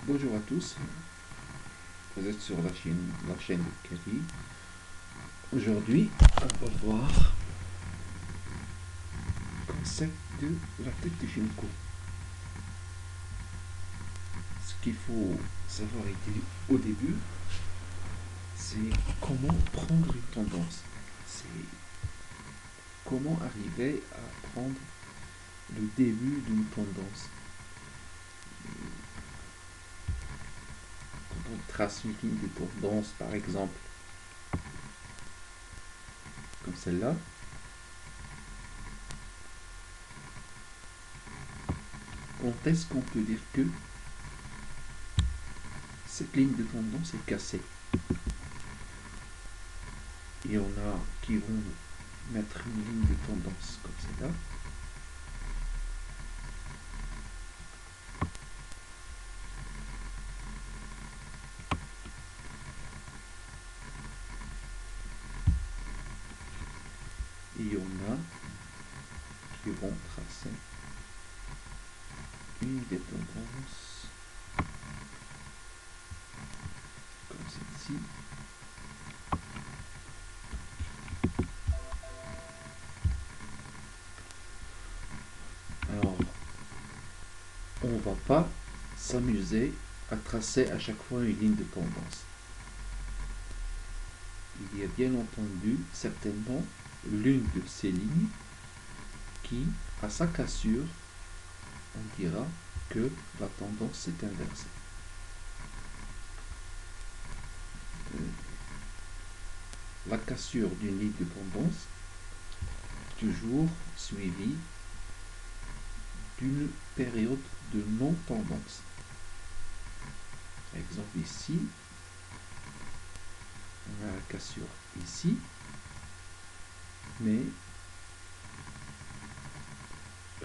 Bonjour à tous, vous êtes sur la chaîne de Kelly. Aujourd'hui, on va voir le concept de la tête de Shinko. Ce qu'il faut savoir au début, c'est comment prendre une tendance. C'est comment arriver à prendre le début d'une tendance. Quand on trace une ligne de tendance, par exemple, comme celle-là, quand est-ce qu'on peut dire que cette ligne de tendance est cassée? Il y en a qui vont mettre une ligne de tendance comme celle-là. Et il y en a qui vont tracer une des tendances comme celle-ci. Alors, on ne va pas s'amuser à tracer à chaque fois une ligne de tendance. Il y a bien entendu certainement l'une de ces lignes qui, à sa cassure, on dira que la tendance s'est inversée. La cassure d'une ligne de tendance toujours suivie d'une période de non-tendance. Par exemple ici, on a la cassure ici, mais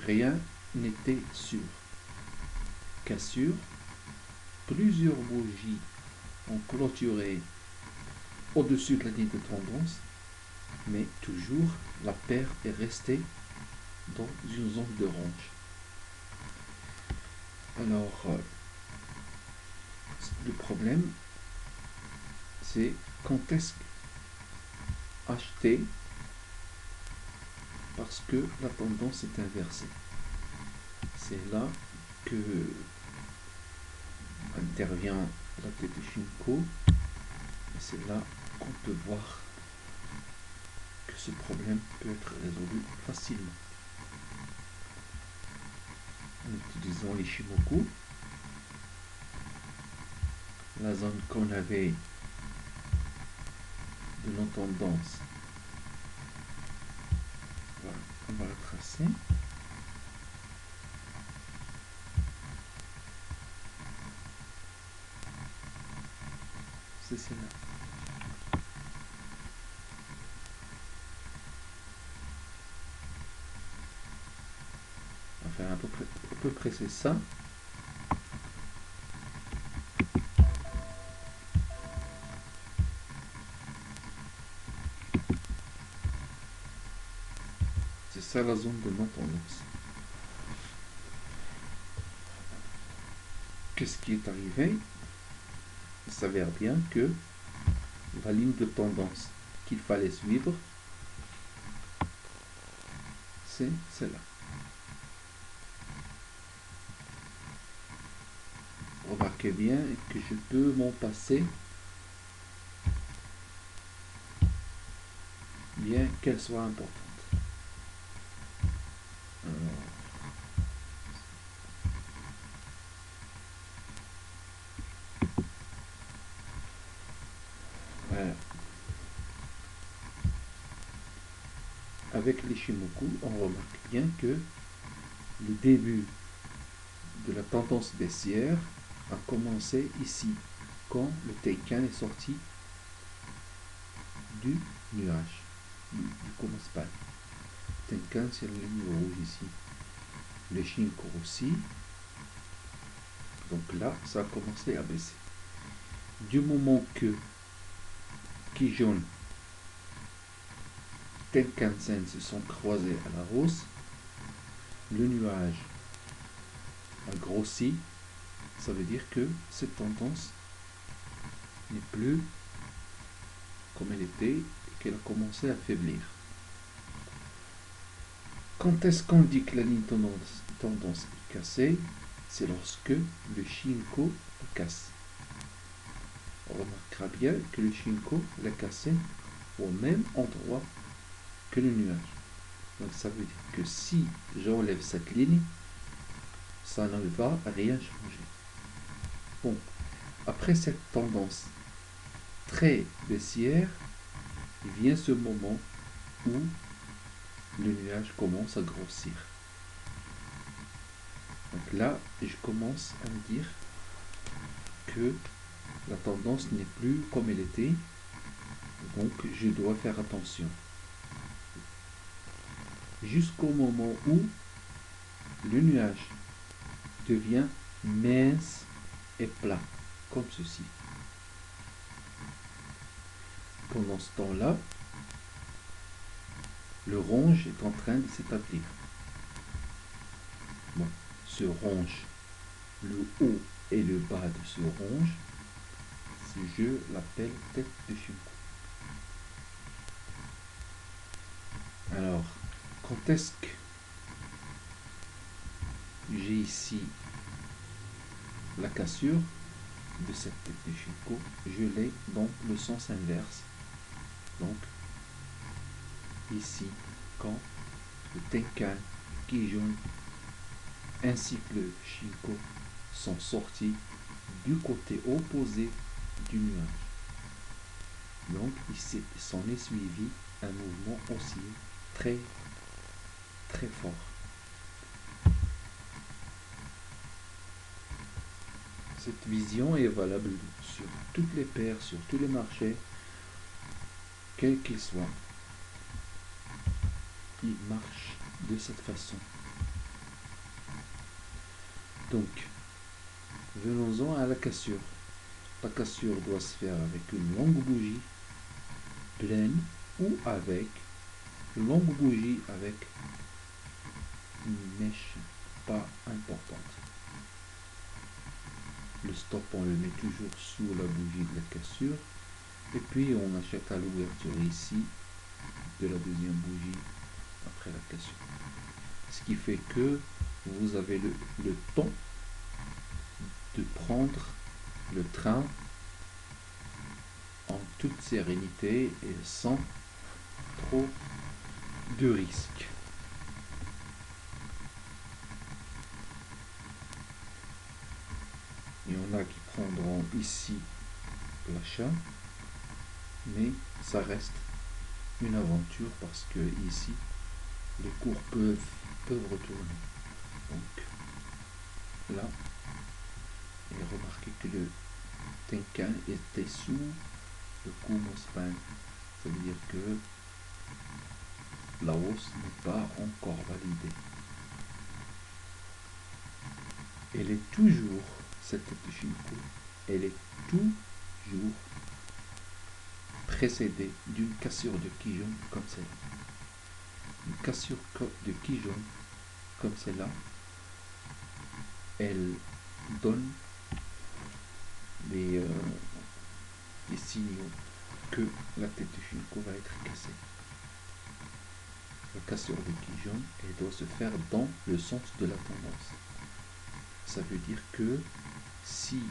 rien n'était sûr. Cassure, plusieurs bougies ont clôturé au-dessus de la ligne de tendance, mais toujours la paire est restée dans une zone de range. Alors, le problème, c'est quand est-ce acheter parce que la tendance est inversée. C'est là que intervient la tête de Shinko, et c'est là qu'on peut voir que ce problème peut être résolu facilement en utilisant les Shimoku. La zone qu'on avait de non-tendance, voilà, on va la tracer. C'est celle-là. On va faire à peu près c'est ça. C'est ça la zone de non-tendance. Qu'est-ce qui est arrivé? Il s'avère bien que la ligne de tendance qu'il fallait suivre, c'est celle-là. Remarquez bien que je peux m'en passer, bien qu'elle soit importante. Alors, voilà. Avec les Shimoku, on remarque bien que le début de la tendance baissière a commencé ici, quand le Teikan est sorti du nuage, du Konospan. Tenkan, c'est la ligne rouge ici. Le Shinko aussi. Donc là, ça a commencé à baisser. Du moment que Kijun, Tenkan-sen se sont croisés à la hausse, le nuage a grossi, Ça veut dire que cette tendance n'est plus comme elle était et qu'elle a commencé à faiblir. Quand est-ce qu'on dit que la ligne tendance est cassée? C'est lorsque le Shinko la casse. On remarquera bien que le Shinko l'a cassé au même endroit que le nuage. Donc ça veut dire que si j'enlève cette ligne, ça ne va rien changer. Bon, après cette tendance très baissière, il vient ce moment où le nuage commence à grossir. Donc là, je commence à me dire que la tendance n'est plus comme elle était, donc je dois faire attention. Jusqu'au moment où le nuage devient mince et plat, comme ceci. Pendant ce temps-là, le ronge est en train de s'établir. Bon, ce ronge, le haut et le bas de ce ronge, je l'appelle tête de Shinko. Alors, quand est-ce que j'ai ici la cassure de cette tête de Shinko? Je l'ai dans le sens inverse. Donc, ici, quand le Tenkan, le Kijun, ainsi que le Shinko sont sortis du côté opposé du nuage. Donc, il s'en est suivi un mouvement aussi très fort. Cette vision est valable sur toutes les paires, sur tous les marchés, quels qu'ils soient. Ils marchent de cette façon. Donc, venons-en à la cassure. La cassure doit se faire avec une longue bougie pleine ou avec une longue bougie avec une mèche pas importante. Le stop, on le met toujours sous la bougie de la cassure. Et puis, on achète à l'ouverture ici de la deuxième bougie après la cassure. Ce qui fait que vous avez le temps de prendre le train en toute sérénité et sans trop de risques. Il y en a qui prendront ici l'achat, mais ça reste une aventure parce que ici les cours peuvent retourner. Donc là, et remarquez que le Tenkan était sous le Kumospan. Ça veut dire que la hausse n'est pas encore validée. Elle est toujours, cette tête de Shinko, elle est toujours précédée d'une cassure de Kijun comme celle-là. Une cassure de Kijun comme celle-là, elle donne les signaux que la tête de Shinko va être cassée. La cassure de Kijun, elle doit se faire dans le sens de la tendance. Ça veut dire que si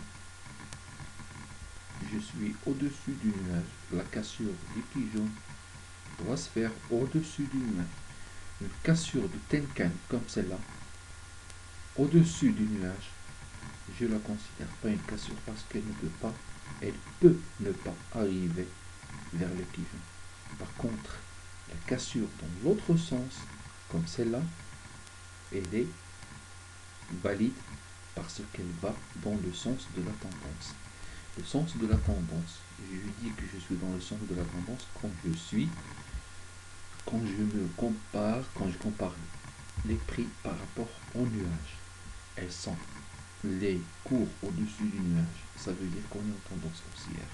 je suis au-dessus du nuage, la cassure du Kijun doit se faire au-dessus du nuage. Une cassure de Tenkan comme celle-là, au-dessus du nuage, je ne la considère pas une cassure parce qu'elle ne peut pas, elle peut ne pas arriver vers le Kijun. Par contre, la cassure dans l'autre sens, comme celle-là, elle est valide parce qu'elle va dans le sens de la tendance. Le sens de la tendance, je lui dis que je suis dans le sens de la tendance quand je compare les prix par rapport au nuage. Elles sont les cours au-dessus du nuage, ça veut dire qu'on est en tendance haussière.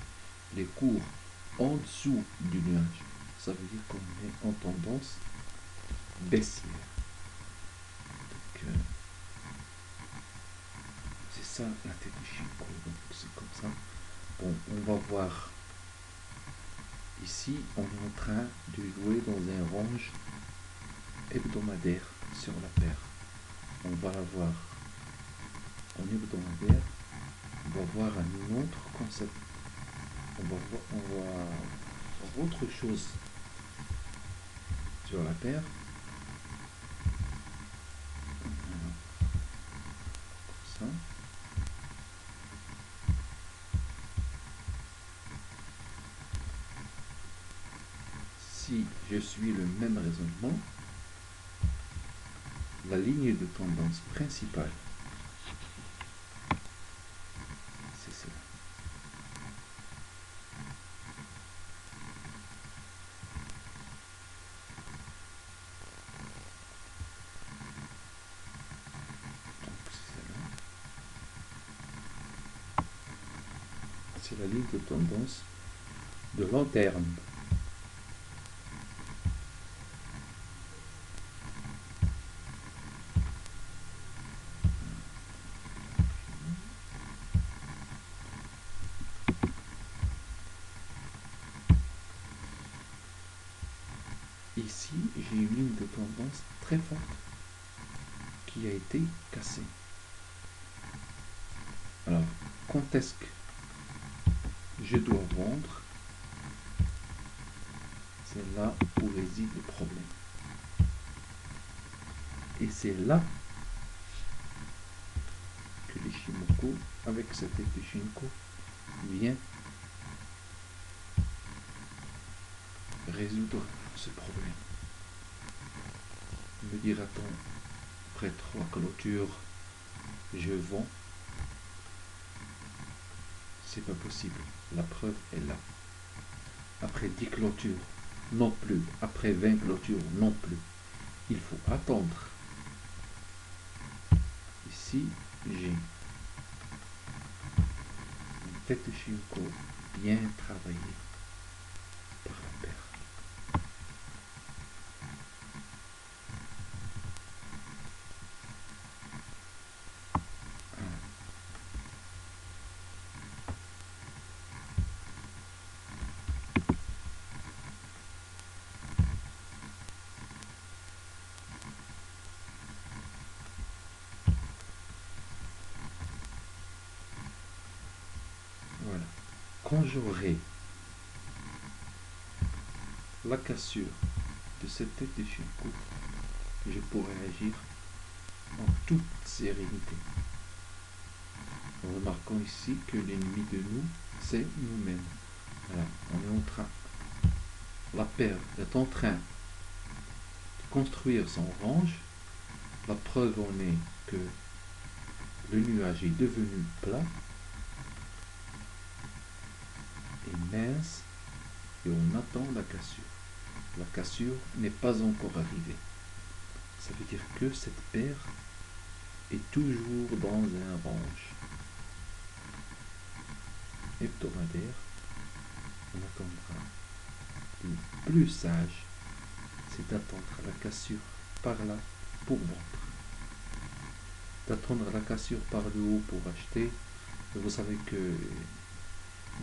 Les cours en dessous du nuage, ça veut dire qu'on est en tendance baissière. Donc, c'est ça la tête de Shinko. Donc c'est comme ça. Bon, on va voir. Ici, on est en train de jouer dans un range hebdomadaire sur la paire. On va la voir en hebdomadaire. On va voir un autre concept. On va voir autre chose sur la paire. Comme ça. Si je suis le même raisonnement, la ligne de tendance principale, c'est cela. Donc c'est cela. C'est la ligne de tendance de long terme. Ici, j'ai une ligne de tendance très forte qui a été cassée. Alors, quand est-ce que je dois vendre? C'est là où réside le problème. Et c'est là que l'Ishimoku, avec sa tête de Shinko, vient résoudre ce problème. Me dira-t-on, après 3 clôtures, je vends? C'est pas possible. La preuve est là. Après 10 clôtures, non plus. Après 20 clôtures, non plus. Il faut attendre. Ici, j'ai une tête de Shinko bien travaillée par la paire. Voilà. Quand j'aurai la cassure de cette tête de Shinko, je pourrai agir en toute sérénité. Remarquons ici que l'ennemi de nous, c'est nous-mêmes. Voilà, on est en train, la paire est en train de construire son range. La preuve en est que le nuage est devenu plat et mince et on attend la cassure. La cassure n'est pas encore arrivée. Ça veut dire que cette paire est toujours dans un range hebdomadaire. On attendra. Le plus sage, c'est d'attendre la cassure par là pour vendre. D'attendre la cassure par le haut pour acheter. Et vous savez que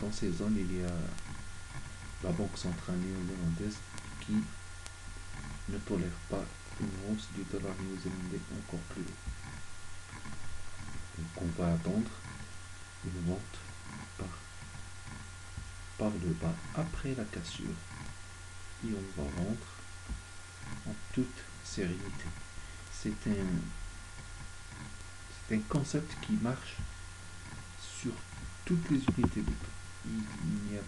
dans ces zones, il y a la Banque centrale néo-zélandaise qui ne tolère pas une hausse du dollar néo-zélandais encore plus haut. Donc on va attendre une vente par le bas après la cassure et on va vendre en toute sérénité. C'est un concept qui marche sur toutes les unités de temps. Il n'y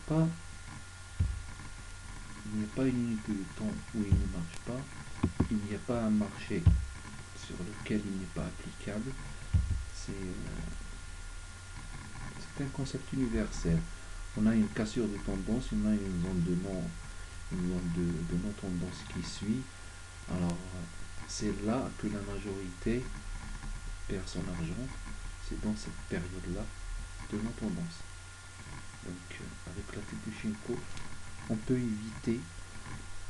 a pas une unité de temps où il ne marche pas. Il n'y a pas un marché sur lequel il n'est pas applicable. C'est un concept universel. On a une cassure de tendance, on a une zone de non-tendance qui suit. Alors, c'est là que la majorité perd son argent. C'est dans cette période-là de non-tendance. Donc, avec la tête de Shinko, on peut éviter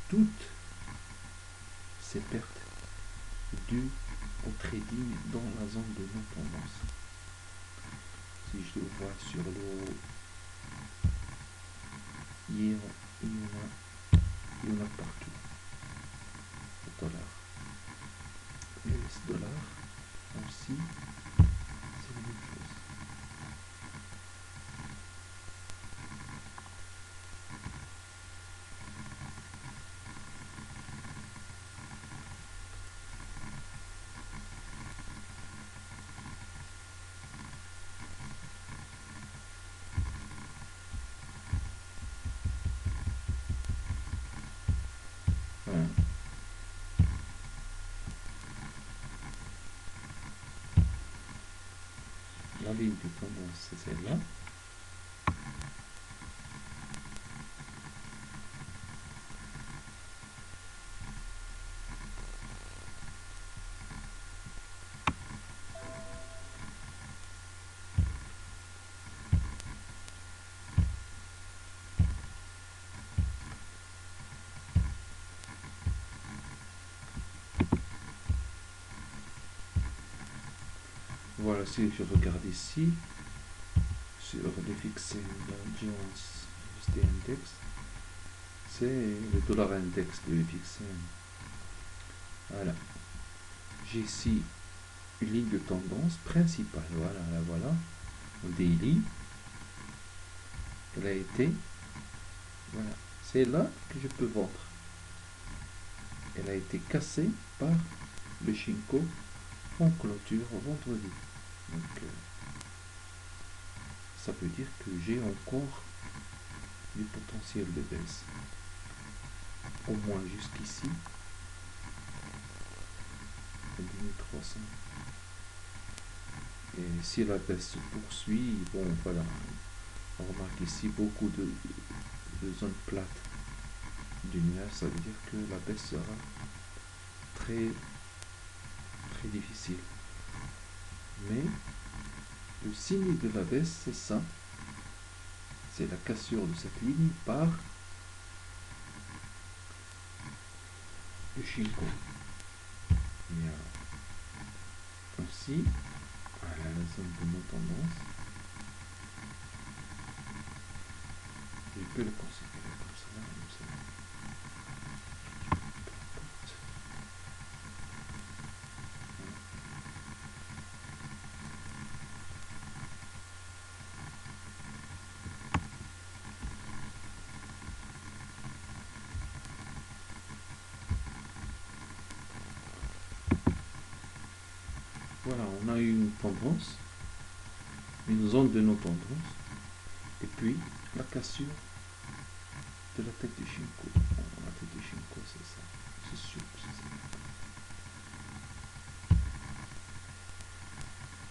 toutes ces pertes dues au trading dans la zone de non-tendance. se voit sur le haut. Il y en a partout. Le dollar. US dollar aussi, c'est la même chose. Voilà. La ligne de tendance, c'est celle-là. Voilà, si je regarde ici, sur les fixés de Jones USD Index, c'est le dollar index de FXM. Voilà. J'ai ici une ligne de tendance principale. Voilà, la voilà. Au daily. Elle a été. Voilà. C'est là que je peux vendre. Elle a été cassée par le Shinko en clôture vendredi. Donc, ça veut dire que j'ai encore du potentiel de baisse. Au moins jusqu'ici. 2300. Et si la baisse se poursuit, bon voilà, on remarque ici beaucoup de zones plates du nuage, ça veut dire que la baisse sera très difficile. Mais le signe de la baisse, c'est ça, c'est la cassure de cette ligne par le Shinko. Il y a aussi voilà, la zone de nos tendances. Je peux le considérer comme cela, comme ça. Voilà, on a eu une tendance, une zone de nos tendances, et puis la cassure de la tête du Shinko. Bon, la tête du Shinko, c'est ça, c'est sûr que c'est ça.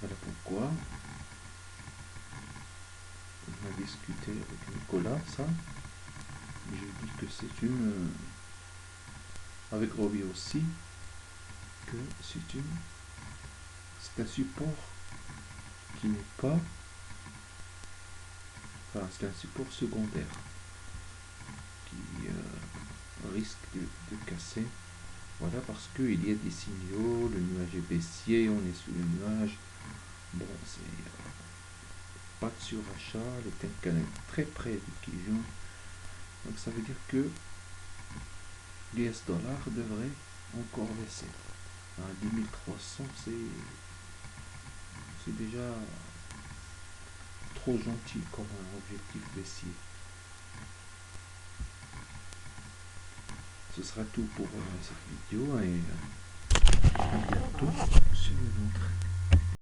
Voilà pourquoi on a discuté avec Nicolas, ça, et je dis que c'est une, avec Robbie aussi, que c'est un support qui n'est pas, enfin c'est un support secondaire qui risque de casser. Voilà, parce qu'il y a des signaux, le nuage est baissier, on est sous le nuage. Bon, c'est pas de surachat, le Tenkan est très près du Kijun. Donc ça veut dire que l'US dollar devrait encore baisser. À 10300, c'est déjà trop gentil comme un objectif baissier. Ce sera tout pour cette vidéo et à bientôt sur une autre.